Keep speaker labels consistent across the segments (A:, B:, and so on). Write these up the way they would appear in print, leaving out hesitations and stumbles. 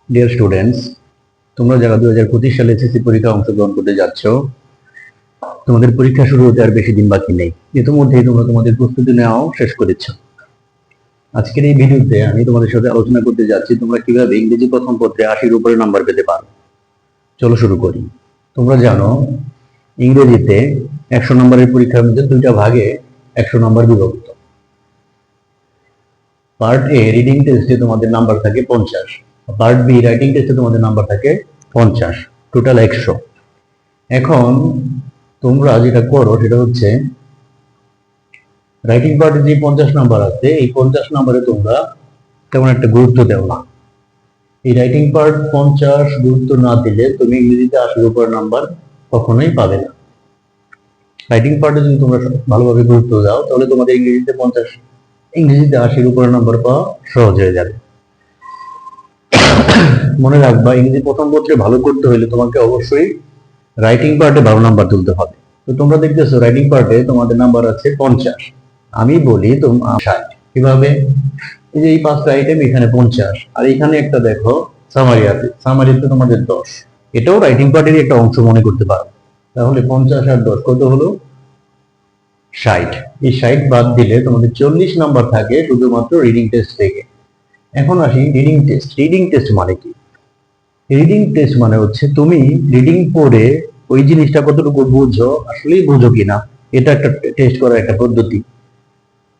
A: Dear students, তোমরা যারা 2025 সালে এসএসসি পরীক্ষায় অংশগ্রহণ করতে যাচ্ছ, তোমাদের পরীক্ষা শুরু হতে আর বেশি দিন বাকি নেই। ইতিমধ্যেই তোমরা তোমাদের প্রস্তুতি নেওয়াও শেষ করেছো। আজকের এই ভিডিওতে আমি তোমাদের সাথে আলোচনা করতে যাচ্ছি তোমরা কিভাবে ইংরেজি প্রথম পত্রে 80-র উপরে নাম্বার পেতে পারো। চলো শুরু করি। তোমরা জানো ইংরেজিতে 100 নম্বরের পরীক্ষার মধ্যে দুইটা ভাগে 100 নম্বর বিভক্ত। পার্ট এ রিডিং টেস্টে তোমাদের নাম্বার থাকে 50, পার্ট বি রাইটিং টেস্টে তোমাদের নাম্বার থাকে 50, টোটাল 100। এখন তোমরা যেটা করো সেটা হচ্ছে রাইটিং পার্টে যে 50 নাম্বার আছে এই 50 নাম্বারে তোমরা তেমন একটা গুরুত্ব দেও না। এই রাইটিং পার্ট 50 গুরুত্ব না দিলে তুমি ইংরেজিতে 80-র উপর নাম্বার কখনোই পাবে না। রাইটিং পার্টে যদি তোমরা ভালোভাবে গুরুত্ব দাও তাহলে তোমাদের ইংরেজিতে 80-র উপরে নাম্বার পাওয়া সহজ হয়ে যাবে। মনে রাখবা, ইংরেজি প্রথম পত্রে ভালো করতে হলে তোমাকে অবশ্যই রাইটিং পার্টে 12 নাম্বার তুলতে হবে। তো তোমরা দেখতেছো রাইটিং পার্টে তোমাদের নাম্বার আছে 50, আমি বলি তোমরা 60। কিভাবে? এই যে এই 5টা আইটেম, এখানে 50 আর এখানে একটা দেখো সামারি আছে, সামারিতে তোমাদের 10। এটাও রাইটিং পার্টেরই একটা অংশ মনে করতে পারো। তাহলে 50 আর 10 কত হলো? 60। এই 60 বাদ দিলে তোমাদের 40 নাম্বার থাকে শুধুমাত্র রিডিং টেস্ট থেকে। এখন আসি রিডিং টেস্ট। রিডিং টেস্ট মানে কি? রিডিং টেস্ট মানে হচ্ছে তুমি রিডিং পড়ে ওই জিনিসটা কতটুকু বুঝো, আসলেই বুঝো কিনা, এটা একটা টেস্ট করার একটা পদ্ধতি।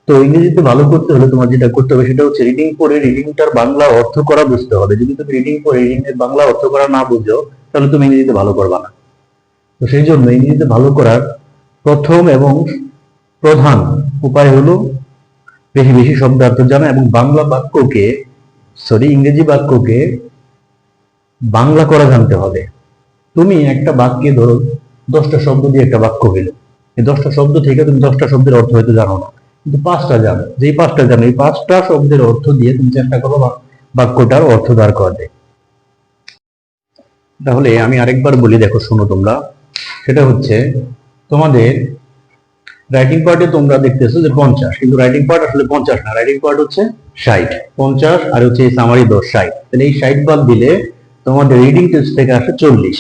A: তো ইংরেজিতে ভালো করতে হলে তোমার যেটা করতে হবে সেটা হচ্ছে রিডিং পড়ে রিডিংটার বাংলা অর্থ করা বুঝতে হবে। যদি তুমি রিডিং পড়ে রিডিং এর বাংলা অর্থ করা না বুঝো তাহলে তুমি ইংরেজিতে ভালো করবা না। তো সেই জন্য ইংরেজিতে ভালো করার প্রথম এবং প্রধান উপায় হলো বেশি বেশি শব্দার্থ জানা এবং ইংরেজি বাক্যকে বাংলা করা জানতে হবে। তুমি একটা বাক্যে ধরো 10টা শব্দ দিয়ে একটা বাক্য হইলো, এই 10টা শব্দ থেকে তুমি 10টা শব্দের অর্থ হয়তো জানো না, কিন্তু 5টা জানো। যেই 5টা জানো এই 5টা শব্দের অর্থ দিয়ে তুমি চেষ্টা করো বাক্যটার অর্থ দাঁড় করাতে। তাহলে আমি আরেকবার বলি, দেখো শোনো তোমরা। সেটা হচ্ছে তোমাদের রাইটিং পার্টে তোমরা দেখতেছো যে 50, কিন্তু রাইটিং পার্ট আসলে 50 না, রাইটিং পার্ট হচ্ছে 60। 50 আর হচ্ছে এই সামারি 10, 60। তাহলে এই 60 বাদ দিলে তোমাদের রিডিং টেস্ট থেকে আসে 40।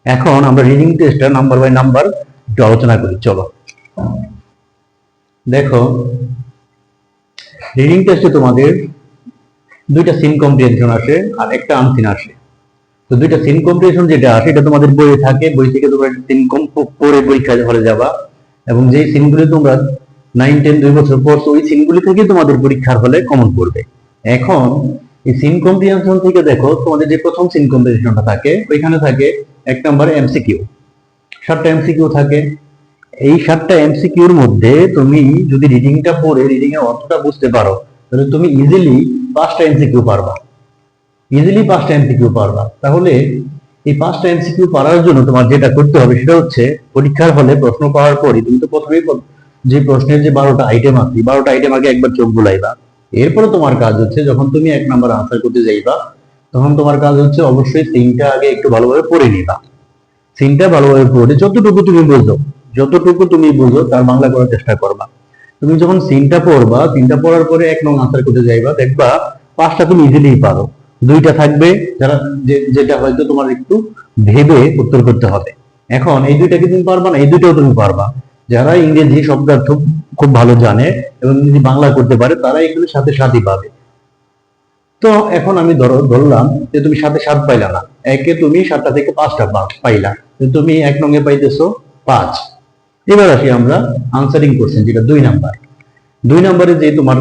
A: এখন আমরা রিডিং টেস্টটা নাম্বার বাই নাম্বার একটু আলোচনা করি, চলো। দেখো রিডিং টেস্টে তোমাদের দুইটা সিন কম্প্রিহেনশন আসে আর একটা আনসিন আসে। তো দুইটা সিন কম্প্রিহেনশন যেটা আসে এটা তোমাদের বইয়ে থাকে, বই থেকে তোমরা সিন পড়ে পরীক্ষা হলে যাবা, এবং যেই সিনগুলি তোমরা 9, 10 2 বছর পড়ছো ওই সিনগুলি থেকে তোমাদের পরীক্ষার হলে কমন পড়বে। এখন এই সিন কম্প্রিহেনশন থেকে দেখো তোমাদের যে প্রথম সিন কম্প্রিহেনশনটা থাকে ওইখানে থাকে 1 নম্বরে এমসিকিউ। 7টা এমসিকিউ থাকে। এই 7টা এমসিকিউর মধ্যে তুমি যদি রিডিংটা পড়ে রিডিং এর অর্থটা বুঝতে পারো তাহলে তুমি ইজিলি 5টা এমসিকিউ পারবা। তাহলে এই 5টা এমসিকিউ পারার জন্য তোমার যেটা করতে হবে সেটা হচ্ছে পরীক্ষার হলে প্রশ্ন পাওয়ার পরই তুমি তো প্রথমেই যে প্রশ্নের যে 12টা আইটেম আছে 12টা আইটেম আগে একবার চোখ বুলাইবা। এরপরে তোমার কাজ হচ্ছে যখন তুমি 1 নাম্বার আনসার করতে যাইবা তখন তোমার কাজ হচ্ছে অবশ্যই সিনটা আগে একটু ভালোভাবে পড়ে নিবা। সিনটা ভালোভাবে পড়ে যতটুকু তুমি বুঝো তার বাংলা করার চেষ্টা করবা। তুমি যখন সিনটা পড়বা, সিনটা পড়ার পরে 1 নং আনসার করতে যাইবা, দেখবা 5টা তুমি ইজিলি পারো। 2টা থাকবে যেটা হয়তো তোমার একটু ভেবে উত্তর করতে হবে। এখন এই 2টাকে তুমি পারবা না, এই 2টাও তুমি পারবা। যারা ইংরেজি শব্দার্থ খুব ভালো জানে এবং ইংরেজি বাংলা করতে পারে তারা এখানে সাথে সাথই পাবে। তো এখন আমি ধরলাম যে তুমি সাথে 7 পাইলা না, একে তুমি 7টা থেকে 5টা পাইলা, তুমি 1 নং এ পাইতেছো 5। এবার আসি আমরা আনসারিং কোশ্চেন, যেটা 2 নাম্বার। 2 নাম্বারে যে তোমার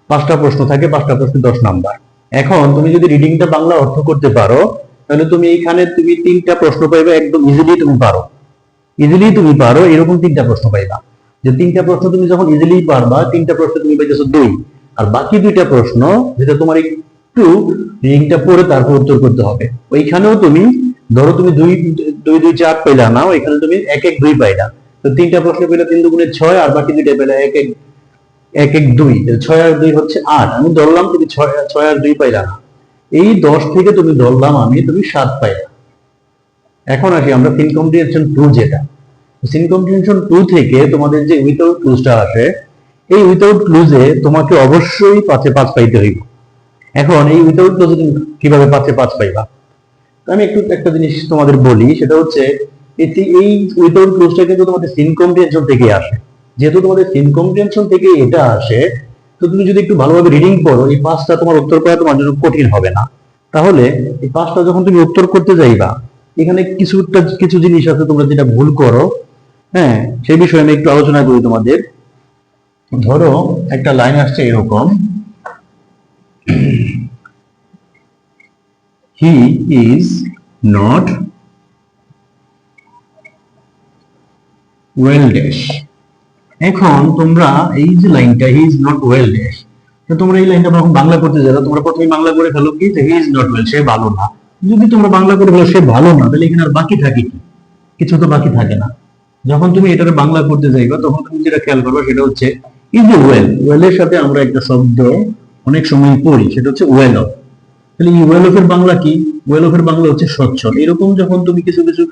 A: 5টা প্রশ্ন থাকে, 5টা প্রশ্ন 10 নাম্বার। এখন তুমি যদি রিডিংটা বাংলা অর্থ করতে পারো তাহলে তুমি এইখানে 3টা প্রশ্ন পাইবে, একদম ইজিলি তুমি পারো এরকম 3টা প্রশ্ন পাইবা। যে 3টা প্রশ্ন তুমি যখন ইজিলি পারবা, 3টা প্রশ্ন তুমি পাইতেছো 2, আর বাকি 2টা প্রশ্ন যেটা তোমার একটু রিডিংটা পড়ে তারপর উত্তর করতে হবে। ওইখানেও তুমি ধরো তুমি 2 2 4 পাইলা না, ওইখানে তুমি 1 1 2 পাইলা। তো 3টা প্রশ্ন পেলে 3 দুগুণে 6, আর বাকি 2টা পেলে 1 1 2। 6 আর 2 হচ্ছে 8। আমি ধরলাম তুমি 6 আর 2 পাইলা না, এই 10 থেকে তুমি ধরলাম তুমি 7 পাইলা। এখন আসি আমরা সিন কম্প্রিহেনশন 2, যেটা সিন কম্প্রিহেনশন 2 থেকে তোমাদের যে উইথাউট ক্লুজটা আসে, এই উইথাউট ক্লুজে তোমাকে অবশ্যই 5 এ 5 পাইতে হইব। এখন এই উইদাউট ক্লোজে তুমি কিভাবে 5-এ 5 পাইবা? আমি একটু একটা জিনিস তোমাদের বলি, সেটা হচ্ছে এই উইদাউট ক্লোজটা কিন্তু তোমাদের সিন কম্প্রিহেনশন থেকে আসে। যেহেতু তোমাদের সিন কম্প্রিহেনশন থেকে এটা আসে, তো তুমি যদি একটু ভালোভাবে রিডিং করো, এই 5টা তোমার উত্তর করা তোমার জন্য কঠিন হবে না। তাহলে এই 5টা যখন তুমি উত্তর করতে যাইবা, এখানে কিছু জিনিস আছে তোমরা যেটা ভুল করো, হ্যাঁ, সেই বিষয়ে আমি একটু আলোচনা করি তোমাদের। ধরো একটা লাইন আসছে এরকম, he is not well dash. এখন তোমরা এই যে লাইনটা he is not well dash, তোমরা এই লাইনটা যখন বাংলা করতে যাবে, তোমরা প্রথমে বাংলা করে ফেলো কি, যে হি ইজ নট ওয়েল, সে ভালো না। যদি তোমরা বাংলা করে ফেলো সে ভালো না, তাহলে এখানে আর বাকি থাকে কি? কিছু তো বাকি থাকে না। যখন তুমি এটার বাংলা করতে যাইবা, তখন তুমি যেটা খেয়াল করবে সেটা হচ্ছে ইজ ওয়েল। ওয়েলের সাথে আমরা একটা শব্দ অনেক সময় পড়ি, সেটা হচ্ছে ওয়েল অফ। তাহলে এই ওয়েল অফ এর বাংলা কি? ওয়েল অফ এর বাংলা হচ্ছে সচ্ছল। এরকম যখন তুমি কিছু কিছু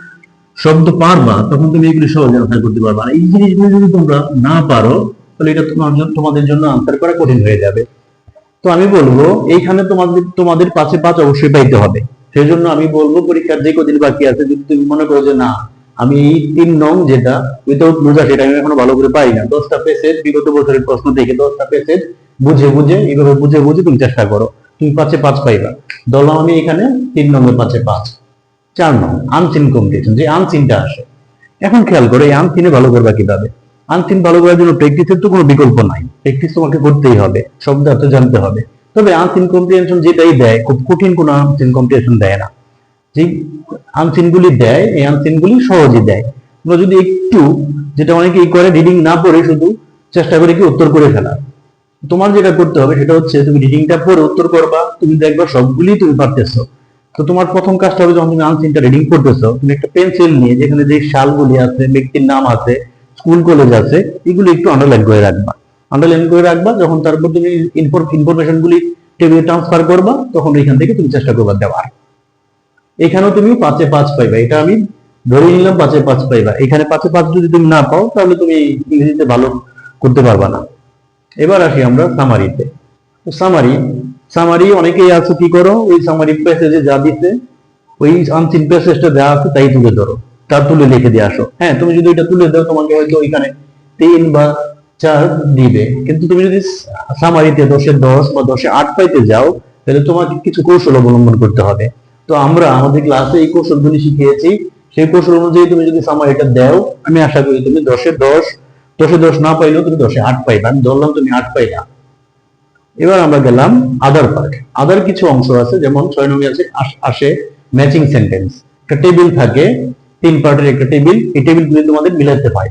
A: শব্দ পারবা, তখন তুমি এগুলি সহজে আনসার করতে পারবা। এই জিনিসগুলো যদি তোমরা না পারো, তাহলে এটা তোমাদের জন্য আনসার করা কঠিন হয়ে যাবে। তো আমি বলবো এইখানে তোমাদের 5-এ 5 অবশ্যই পাইতে হবে। সেই জন্য আমি বলবো পরীক্ষার যে কদিন বাকি আছে, যদি তুমি মনে করো যে না আমি এই 3 নং যেটা উইদাউট ক্লোজার, সেটা আমি এখনো ভালো করে পারি না, 10টা পেজের বিগত বছরের প্রশ্ন থেকে 10টা পেজের বুঝে বুঝে এইভাবে বুঝে বুঝে তুমি চেষ্টা করো, তুমি 5-এ 5 পাইবা। ধরলাম আমি এখানে 3 নম্বর 5-এ 5। 4 নং আনসিন কম্পিটিশন, যে আনসিনটা আসে। এখন খেয়াল করো এই আনসিনে ভালো করবা কিভাবে। আনসিন ভালো করার জন্য প্র্যাকটিসের তো কোনো বিকল্প নাই, প্র্যাকটিস তোমাকে করতেই হবে, শব্দ অর্থ জানতে হবে। তবে আনসিন কম্প্রিহেনশন যেটাই দেয়, খুব কঠিন কোনো আনসিন কম্প্রিহেনশন দেয় না। যে আনসিন গুলি দেয়, এই আনসিন গুলি সহজে দেয়। তোমরা যদি একটু, যেটা অনেকেই করে, রিডিং না পড়ে শুধু চেষ্টা করে কি উত্তর করে ফেলা, তোমার যেটা করতে হবে সেটা হচ্ছে তুমি রিডিংটা পড়ে উত্তর করবা, তুমি দেখবা সবগুলি তুমি পারতেছো। তো তোমার প্রথম কাজটা হবে, যখন তুমি আনসিনটা রিডিং করতেছো, তুমি একটা পেন্সিল নিয়ে যেখানে যে সালগুলি আছে, ব্যক্তির নাম আছে, স্কুল কলেজ আছে, এগুলো একটু আন্ডারলাইন করে রাখবা। আন্ডারলাইন করে রাখবা, যখন তারপর তুমি ইনফরমেশন গুলি টেবিলে ট্রান্সফার করবা, তখন এখান থেকে তুমি চেষ্টা করবা দেওয়ার। এখানেও তুমি 5-এ 5 পাইবা, এটা আমি ধরে নিলাম 5-এ 5 পাইবা। এখানে 5-এ 5 যদি তুমি না পাও, তাহলে তুমি ইংরেজিতে ভালো করতে পারবা না। এবার আসি আমরা সামারিতে। সামারি সামারি অনেকেই আছে কি করো, ওই সামারি প্যাসেজে যা দিতে, ওই আনসিন প্যাসেজটা যা আছে তাই তুলে ধরো, তার তুলে লিখে দিয়ে আসো। হ্যাঁ, তুমি যদি এটা তুলে দাও, তোমাকে হয়তো ওইখানে 3 বা 4 দিবে। কিন্তু তুমি যদি সামারিতে 10-এ 10 বা 10-এ 8 পাইতে যাও, তাহলে তোমাকে কিছু কৌশল অবলম্বন করতে হবে। তো আমরা আমাদের ক্লাসে এই কৌশলগুলি শিখিয়েছি। সেই কৌশল অনুযায়ী তুমি যদি সামারিটা দাও, আমি আশা করি তুমি 10-এ 10 না পাইলেও তুমি 10-এ 8 পাইবা। আমি ধরলাম তুমি 8 পাইলা। এবার আমরা গেলাম আদার পার্ট। আদার কিছু অংশ আছে, যেমন 6 নম্বরে আছে আসে ম্যাচিং সেন্টেন্স। একটা টেবিল থাকে, 3 পার্টের একটা টেবিল, এই টেবিলগুলি তোমাদের মিলাতে হয়।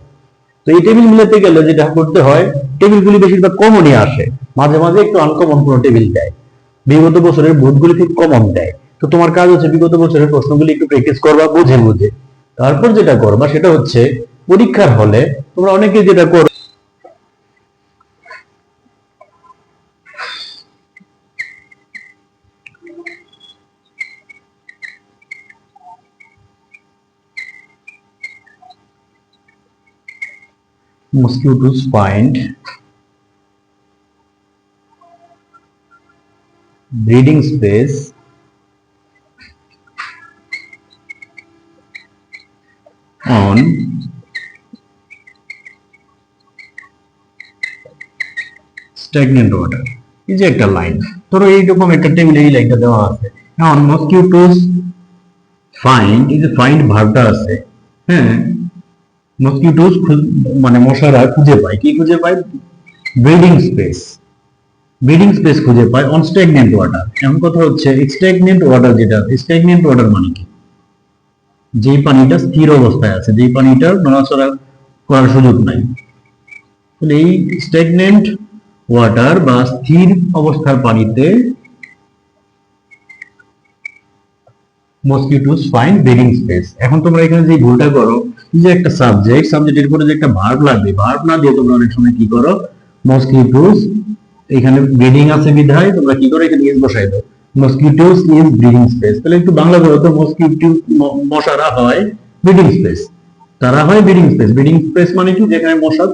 A: তো এই টেবিল মিলাতে গেলে যেটা করতে হয়, টেবিলগুলি বেশিরভাগ কমনই আসে, মাঝে মাঝে একটু আনকমন কোনো টেবিল দেয়। বিগত বছরের বোর্ডগুলি খুব কমন দেয়। তো তোমার কাজ হচ্ছে বিগত বছরের প্রশ্নগুলি একটু প্র্যাকটিস করবা বুঝে বুঝে। তারপর যেটা করবা সেটা হচ্ছে পরীক্ষার হলে তোমরা অনেকে যেটা করো, mosquitoes find breeding space on stagnant water। এই যে একটা লাইন, ধরো এইরকম একটা টেবিলে এই লাইনটা দেওয়া আছে। এখন mosquitoes find, এই যে ফাইন্ড ভার্বটা আছে, হ্যাঁ, মসকিউটোস মানে মশারা খুঁজে পায়, কি খুঁজে পায়? Breeding space. ব্রিডিং স্পেস খুঁজে পায় অন স্ট্যাগনেন্ট ওয়াটার। এমন কথা হচ্ছে স্ট্যাগনেন্ট ওয়াটার, যেটা স্ট্যাগনেন্ট ওয়াটার মানে কি? যেই পানিটা স্থির অবস্থায় আছে, যেই পানিটার নড়াচড়া করার সুযোগ নাই। তাহলে এই স্ট্যাগনেন্ট ওয়াটার বা স্থির অবস্থার পানিতে মসকিউটোস ফাইন্ড ব্রিডিং স্পেস। এখন তোমরা এখানে যে ভুলটা করো, যে একটা সাবজেক্টের পরে যে একটা ভার্ব লাগবে, ভার্ব না দিয়ে তোমরা অনেক সময় কি করো, মসকিউটোস, এখানে ব্রিডিং আছে বিধায় তোমরা কি করো, এখানে ইজ বসাই দাও, মসকিউটোস ইজ ব্রিডিং স্পেস। তাহলে একটু বাংলা করো তো, মসকিউটো মশারা হয় ব্রিডিং স্পেস, তারা হয় ব্রিডিং স্পেস। ব্রিডিং স্পেস মানে কি? যেখানে মশা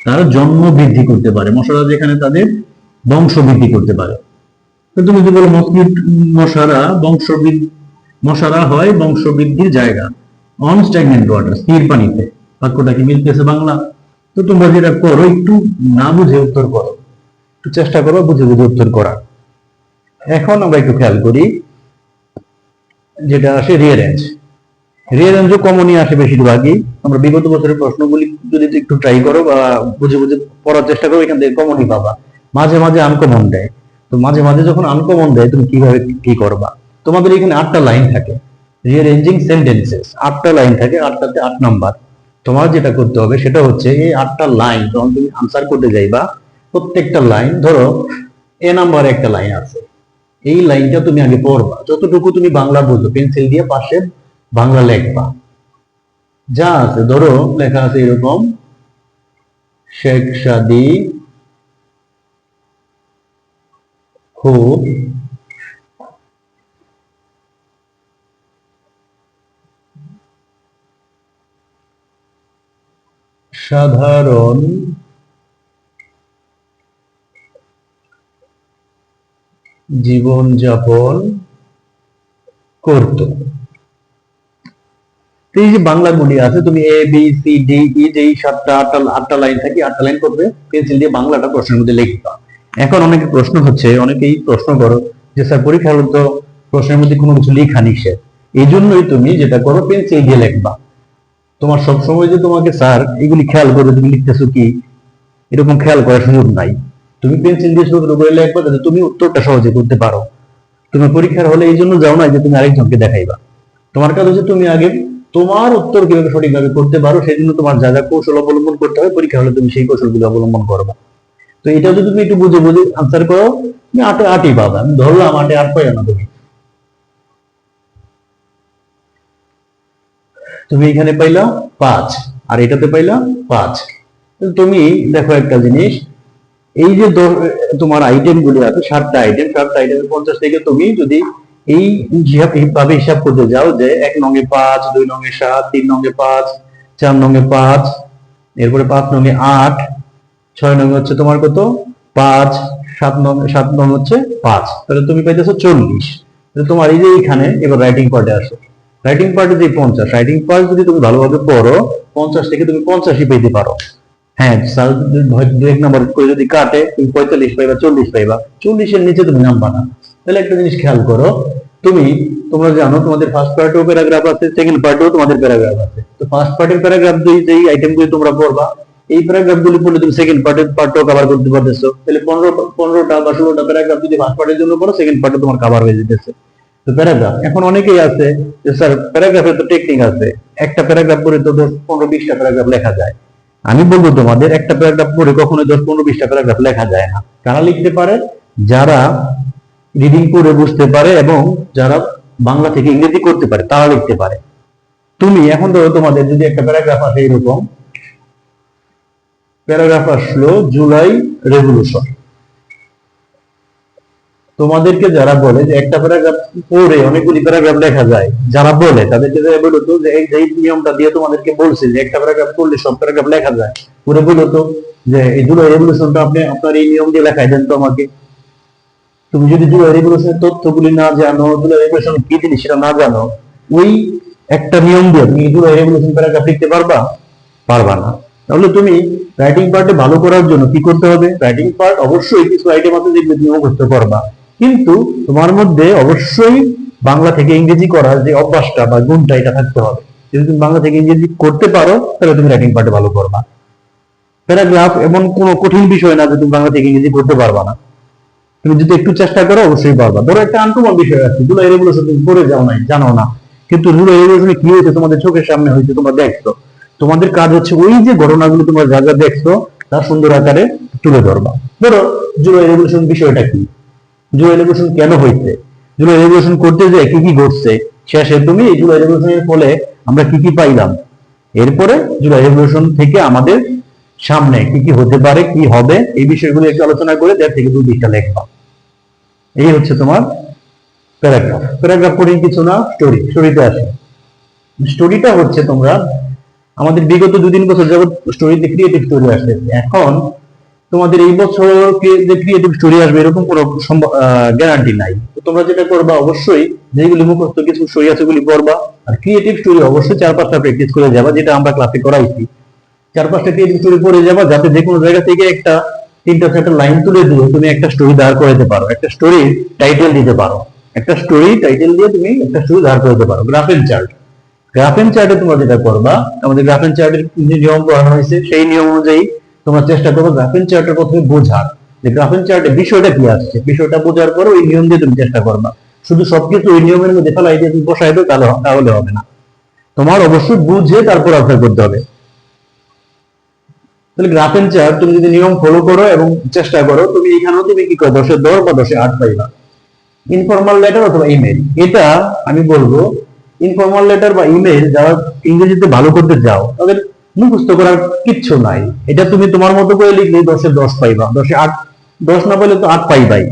A: তারা জন্ম বৃদ্ধি করতে পারে, মশারা যেখানে তাদের বংশ বৃদ্ধি করতে পারে। তো তুমি যদি বলো মশারা হয় বংশবৃদ্ধির জায়গা অন স্ট্যাগনেন্ট ওয়াটার, স্থির পানিতে। বাক্যটা কি মিলতেছে বাংলা? তো তোমরা যেটা করো, একটু না বুঝে উত্তর করো, একটু চেষ্টা করো বুঝে বুঝে উত্তর করার। এখন আমরা একটু খেয়াল করি, যেটা আসে রিয়ারেঞ্জ। রিয়ারেঞ্জও কমনই আসে বেশিরভাগই। আমরা বিগত বছরের প্রশ্নগুলি যদি একটু ট্রাই করো বা বুঝে বুঝে পড়ার চেষ্টা করো, এখান থেকে কমনই পাবা। মাঝে মাঝে আনকমন দেয়, তো মাঝে মাঝে যখন আনকমন দেয় তুমি কিভাবে কি করবা। তোমাদের এখানে 8টা লাইন থাকে, রিয়ারেঞ্জিং সেন্টেন্সেস 8টা লাইন থাকে, 8টাতে 8 নাম্বার। তোমার যেটা করতে হবে সেটা হচ্ছে এই 8টা লাইন যখন তুমি আনসার করতে যাইবা, প্রত্যেকটা লাইন, ধরো এ নাম্বারে একটা লাইন আছে, এই লাইনটা তুমি আগে পড়বা, যতটুকু তুমি বাংলা বুঝো পেন্সিল দিয়ে পাশে বাংলা লেখবা। যা আছে ধরো লেখা আছে এরকম, শেখ সাদী খুব সাধারণ জীবনযাপন করত। এই যে বাংলাগুলি আছে, তুমি A B C D E, যে 7টা 8টা লাইন থাকে, 8টা লাইন করবে, পেন্সিল দিয়ে বাংলাটা প্রশ্নের মধ্যে লিখবা। এখন অনেকে প্রশ্ন হচ্ছে, অনেকেই প্রশ্ন করো যে স্যার পরীক্ষার তো প্রশ্নের মধ্যে কোনো কিছু লেখা নিষেধ, এই জন্যই তুমি যেটা করো পেন্সিল দিয়ে লিখবা। তোমার সবসময় যে তোমাকে স্যার এগুলি খেয়াল করে তুমি লিখতেছো কি, এরকম খেয়াল করার সুযোগ নাই। তুমি পেন্সিল দিয়ে ছোট করে লিখবা যাতে তুমি উত্তরটা সহজে করতে পারো। তুমি পরীক্ষার হলে এই জন্য যাও না যে তুমি আরেকজনকে দেখাইবা। তোমার কাজ হচ্ছে তুমি আগে তোমার উত্তর কিভাবে সঠিকভাবে করতে পারো, সেই জন্য তোমার যা যা কৌশল অবলম্বন করতে হবে, পরীক্ষা হলে তুমি সেই কৌশলগুলো অবলম্বন করবা। তো এটা যদি তুমি একটু বুঝে বুঝে আনসার করো, তুমি 8-8ই পাবা। আমি ধরলাম 8-8 পাই না, তুমি এখানে পাইলা 5 আর এটাতে পাইলা 5। তুমি দেখো একটা জিনিস, এই যে তোমার আইটেম গুলি আছে 7টা আইটেম, 7টা আইটেমের 50 থেকে তুমি যদি এই এইভাবে হিসাব করতে যাও যে 1 নং এ 5, 2 নং এ 7, 3 নং এ 5, 4 নং এ 5, এরপরে 5 নং এ 8, 6 নং হচ্ছে তোমার কত 5, 7 নং হচ্ছে 5, তাহলে তুমি পাইতেছো 40। তোমার এই যে এখানে এবার রাইটিং পার্টে আসো, রাইটিং পার্টে যে 50, রাইটিং পার্ট যদি তুমি ভালোভাবে পড়ো 50 থেকে তুমি 85ই পেতে পারো। হ্যাঁ, স্যার 2-1 নাম্বার করে যদি কাটে তুমি 45 পাইবা, 40 পাইবা, 40-এর নিচে তুমি নামবা না। তাহলে একটা জিনিস খেয়াল করো, তোমরা জানো তোমাদের ফার্স্ট পার্টেও প্যারাগ্রাফ আছে, সেকেন্ড পার্টেও তোমাদের প্যারাগ্রাফ আছে। তো ফার্স্ট পার্টের প্যারাগ্রাফ যেই আইটেমগুলি তোমরা পড়বা, এই প্যারাগ্রাফগুলি পড়লে তুমি সেকেন্ড পার্টও কভার করতে পারতেছো। তাহলে 15টা বা 16টা প্যারাগ্রাফ যদি ফার্স্ট পার্টের জন্য পড়ো, সেকেন্ড পার্টে তোমার কভার হয়ে যেতেছে। তো প্যারাগ্রাফ, এখন অনেকেই আছে যে স্যার প্যারাগ্রাফে তো টেকনিক আছে, একটা প্যারাগ্রাফ পড়ে তো 10-15-20টা প্যারাগ্রাফ লেখা যায়। আমি বলবো তোমাদের একটা প্যারাগ্রাফ পড়ে কখনো 10-15-20টা প্যারাগ্রাফ লেখা যায় না। কারা লিখতে পারে? যারা রিডিং করে বুঝতে পারে এবং যারা বাংলা থেকে ইংরেজি করতে পারে তারা লিখতে পারে। তুমি এখন ধরো তোমাদের যদি একটা প্যারাগ্রাফ আসে এরকম, প্যারাগ্রাফ আসলো জুলাই রেভলিউশন, তোমাদেরকে যারা বলে যে একটা প্যারাগ্রাফ পড়ে অনেকগুলি প্যারাগ্রাফ লেখা যায়, যারা বলে তাদেরকে বলতো যে এই নিয়মটা দিয়ে তোমাদেরকে বলছে যে একটা প্যারাগ্রাফ পড়লে সব প্যারাগ্রাফ লেখা যায়, পরে বলতো যে এই জুলাই রেভলিউশনটা আপনি আপনার এই নিয়ম দিয়ে লেখাই দেন তো আমাকে। তুমি যদি জুলাই রেভলিউশনের তথ্যগুলি না জানো, জুলাই রেভলিউশন কি জিনিস সেটা না জানো, ওই একটা নিয়ম দিয়ে তুমি জুলাই রেভলিউশন প্যারাগ্রাফ লিখতে পারবা না। তাহলে তুমি রাইটিং পার্টে ভালো করার জন্য কি করতে হবে? রাইটিং পার্ট অবশ্যই কিছু আইটেম আছে যেগুলো তুমি মুখস্থ করবা, কিন্তু তোমার মধ্যে অবশ্যই বাংলা থেকে ইংরেজি করার যে অভ্যাসটা বা গুণটা এটা থাকতে হবে। যদি তুমি বাংলা থেকে ইংরেজি করতে পারো তাহলে তুমি রাইটিং পার্টে ভালো করবা। প্যারাগ্রাফ এমন কোনো কঠিন বিষয় না যে তুমি বাংলা থেকে ইংরেজি করতে পারবা না, তুমি যদি একটু চেষ্টা করো অবশ্যই পারবা। ধরো একটা আনকমন বিষয় আছে, জুলাই রেভলিউশন তুমি পড়ে যাও নাই, জানো না, কিন্তু জুলাই রেভলিউশনে কি হয়েছে তোমাদের চোখের সামনে হয়েছে, তোমরা দেখছো। তোমাদের কাজ হচ্ছে ওই যে ঘটনাগুলো তোমরা যা যা দেখছো তা সুন্দর আকারে তুলে ধরবা। ধরো জুলাই রেভলিউশন বিষয়টা কি, জুলাই রেভলিউশন কেন হয়েছে, জুলাই রেভলিউশন করতে যে কি কি ঘটছে, শেষে তুমি এই জুলাই রেভলিউশনের ফলে আমরা কি কি পাইলাম, এরপরে জুলাই রেভলিউশন থেকে আমাদের সামনে কি কি হতে পারে, কি হবে, এই বিষয়গুলো একটু আলোচনা করে 1.5 থেকে 2 পৃষ্ঠা লেখবা। এই হচ্ছে তোমার প্যারাগ্রাফ। প্যারাগ্রাফ পড়ে কিছু না, স্টোরিতে আসে। স্টোরিটা হচ্ছে তোমরা আমাদের বিগত 2-3 বছর যাবত স্টোরিতে ক্রিয়েটিভ স্টোরি আসছে। এখন তোমাদের এই বছর যে ক্রিয়েটিভ স্টোরি আসবে এরকম কোনো গ্যারান্টি নাই। তো তোমরা যেটা করবা অবশ্যই যেগুলি মুখস্থ কিছু স্টোরি আছে ওগুলি পড়বা, আর ক্রিয়েটিভ স্টোরি অবশ্যই 4-5টা প্র্যাকটিস করে যাবা, যেটা আমরা ক্লাসে করাইছি। 4-5টা ক্রিয়েটিভ স্টোরি পড়ে যাবা, যাতে যে কোনো জায়গা থেকে একটা 3টা-4টা লাইন তুলে দিয়ে তুমি একটা স্টোরি দাঁড় করাতে পারো, একটা স্টোরি টাইটেল দিতে পারো, একটা স্টোরি টাইটেল দিয়ে তুমি একটা স্টোরি দাঁড় করাতে পারো। Graph and chart, graph and চার্টে তোমরা যেটা করবা, আমাদের গ্রাফ এন্ড চার্টের যে নিয়ম পড়ানো হয়েছে সেই নিয়ম অনুযায়ী তোমরা চেষ্টা করবে গ্রাফ এন্ড চার্টের প্রথমে বোঝার, যে গ্রাফ এন্ড চার্টে বিষয়টা কি আসছে, বিষয়টা বোঝার পরে ওই নিয়ম দিয়ে তুমি চেষ্টা করবা। শুধু সবকিছু ওই নিয়মের মধ্যে ফেলাই দিয়ে তুমি বসাই দাও তাহলে হবে না, তোমার অবশ্যই বুঝে তারপর আনসার করতে হবে। তাহলে গ্রাফ এন্ড চার্ট তুমি যদি নিয়ম ফলো করো এবং চেষ্টা করো, তুমি এখানেও তুমি কি করো 10-এ 10 বা 10-এ 8 পাইবা। ইনফর্মাল লেটার অথবা ইমেল, এটা আমি বলবো ইনফর্মাল লেটার বা ইমেল যারা ইংরেজিতে ভালো করতে চাও তাদের মুখস্থ করার কিচ্ছু নাই। এটা তুমি তোমার মতো করে লিখলে 10-এ 10 পাইবা, 10-এ 8, 10 না পাইলে তো 8 পাইবাই।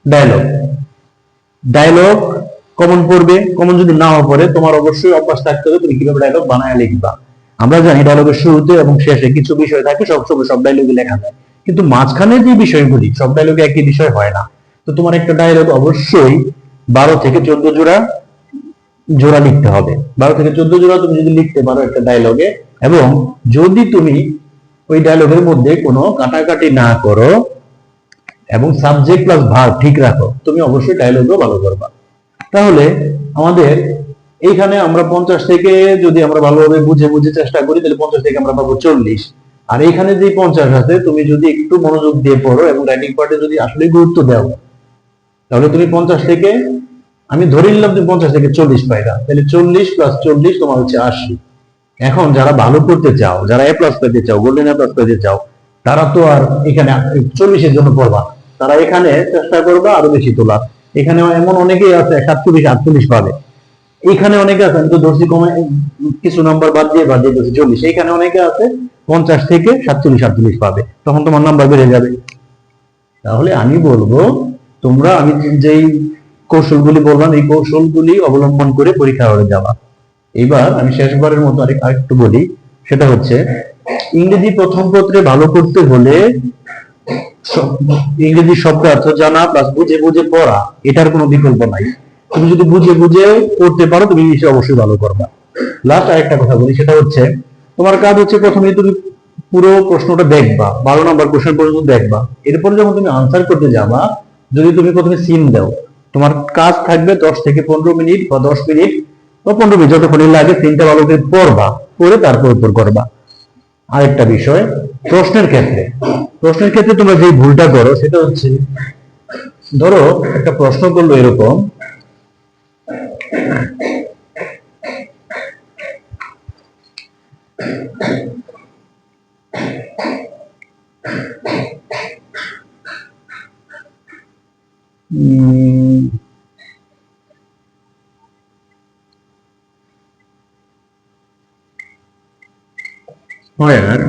A: ডায়লগ, ডায়লগ কমন পড়বে, কমন যদি নাও পড়ে তোমার অবশ্যই অভ্যাস থাকতে হবে তুমি কিভাবে ডায়লগ বানায় লিখবা। আমরা জানি ডায়লগের শুরুতে এবং শেষে কিছু বিষয় থাকে, সবসময় সব ডায়লগে লেখা যায়, কিন্তু মাঝখানে যে বিষয়গুলি সব ডায়লগে একই বিষয় হয় না। তো তোমার একটা ডায়লগ অবশ্যই 12 থেকে 14 জোড়া জোড়া লিখতে হবে। 12 থেকে 14 জোড়া তুমি যদি লিখতে পারো একটা ডায়লগে, এবং যদি তুমি ওই ডায়লগের মধ্যে কোনো কাটাকাটি না করো এবং সাবজেক্ট প্লাস ভার্ব ঠিক রাখো, তুমি অবশ্যই ডায়লগও ভালো করবা। তাহলে আমাদের এইখানে আমরা 50 থেকে যদি আমরা ভালোভাবে বুঝে বুঝে চেষ্টা করি তাহলে 50 থেকে আমরা পাবো 40। আর এইখানে যে 50 আছে তুমি যদি একটু মনোযোগ দিয়ে পড়ো এবং রাইটিং পার্টে যদি আসলে গুরুত্ব দাও, তাহলে তুমি 50 থেকে, আমি ধরে নিলাম তুমি 50 থেকে 40 পাইবা, তাহলে 40 প্লাস 40 তোমার হচ্ছে 80। এখন যারা ভালো করতে চাও, যারা এ প্লাস পেতে চাও, গোল্ডেন এ প্লাস পেতে চাও, তারা তো আর এখানে 40-এর জন্য পড়বা, তারা এখানে চেষ্টা করবা আরো বেশি তোলা। এখানে এমন অনেকেই আছে 47-48 পাবে, এইখানে অনেকে আছে, আমি তো ধরছি কমে কিছু নাম্বার বাদ দিয়ে ধরছি 40, এইখানে অনেকে আছে 50 থেকে 47-48 পাবে, তখন তোমার নাম্বার বেড়ে যাবে। তাহলে আমি বলবো তোমরা, আমি যেই কৌশলগুলি বললাম এই কৌশলগুলি অবলম্বন করে পরীক্ষা হলে যাবা। এবার আমি শেষবারের মতো আরেকটু বলি, সেটা হচ্ছে ইংরেজি প্রথম পত্রে ভালো করতে হলে ইংরেজি শব্দ অর্থ জানা প্লাস বুঝে বুঝে পড়া, এটার কোনো বিকল্প নাই। তুমি যদি বুঝে বুঝে পড়তে পারো তুমি ইংলিশে অবশ্যই ভালো করবা। লাস্ট আরেকটা কথা বলি, সেটা হচ্ছে তোমার কাজ হচ্ছে প্রথমে তুমি পুরো প্রশ্নটা দেখবা, 12 নম্বর কোশ্চেন পর্যন্ত দেখবা। এরপরে যখন তুমি আনসার করতে যাবা, যদি তুমি প্রথমে সিন দাও, তোমার কাজ থাকবে 10 থেকে 15 মিনিট বা 10 মিনিট বা 15 মিনিট যতক্ষণ লাগে সিনটা ভালো করে পড়বা, পড়ে তারপর উত্তর করবা। আরেকটা বিষয়, প্রশ্নের ক্ষেত্রে তোমরা যে ভুলটা করো সেটা হচ্ছে, ধরো একটা প্রশ্ন করলো এরকম, where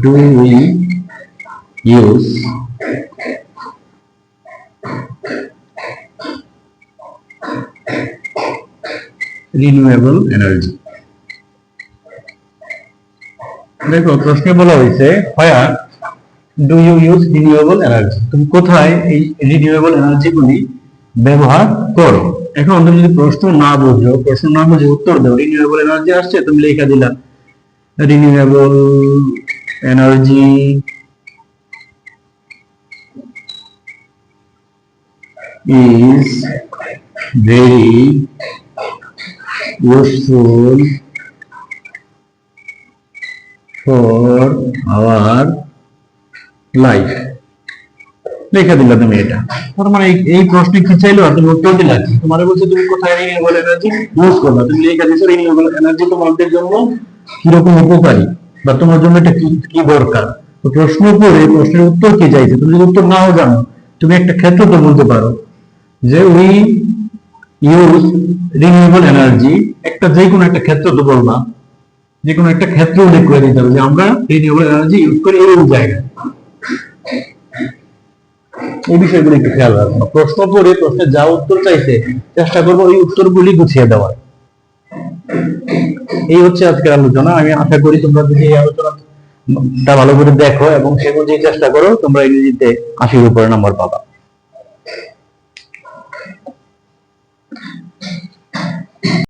A: do we use renewable energy? দেখো প্রশ্নে বলা হয়েছে where do you use renewable energy, তুমি কোথায় এই রিনিউয়েবল এনার্জি গুলি ব্যবহার করো। এখন তুমি যদি প্রশ্ন না বুঝে উত্তর দাও, রিনিউয়েবল এনার্জি আসছে, তুমি লেখা দিলা renewable energy is very useful for our life, লেখা দিলা তুমি এটা। তার মানে এই প্রশ্নে কি চাইলো আর তুমি উত্তর দিলা কি, তোমার বলছে তুমি কোথায় রিনিউয়েবল এনার্জি ইউজ করবা, তুমি লেখা দিছো রিনিউয়েবল এনার্জি তোমাদের জন্য কিরকম উপকারী বা তোমার জন্য এটা কি কি দরকার। তো প্রশ্ন পড়ে প্রশ্নের উত্তর কি চাইছে, তুমি যদি উত্তর নাও জানো তুমি একটা ক্ষেত্র তো বলতে পারো যে উই ইউজ রিনিউয়েবল এনার্জি, একটা যে কোনো একটা ক্ষেত্র তো বলবা, যে কোনো একটা ক্ষেত্র উল্লেখ করে দিতে হবে যে আমরা রিনিউয়েবল এনার্জি ইউজ করি এই জায়গায়। এই বিষয়গুলো একটু খেয়াল রাখবো, প্রশ্ন পড়ে প্রশ্নে যা উত্তর চাইছে চেষ্টা করবো ওই উত্তরগুলি গুছিয়ে দেওয়ার। এই হচ্ছে আজকের আলোচনা। আমি আশা করি তোমরা যদি এই আলোচনা তা ভালো করে দেখো এবং সে অনুযায়ী চেষ্টা করো, তোমরা ইংরেজিতে 80-র উপরে নাম্বার পাবা।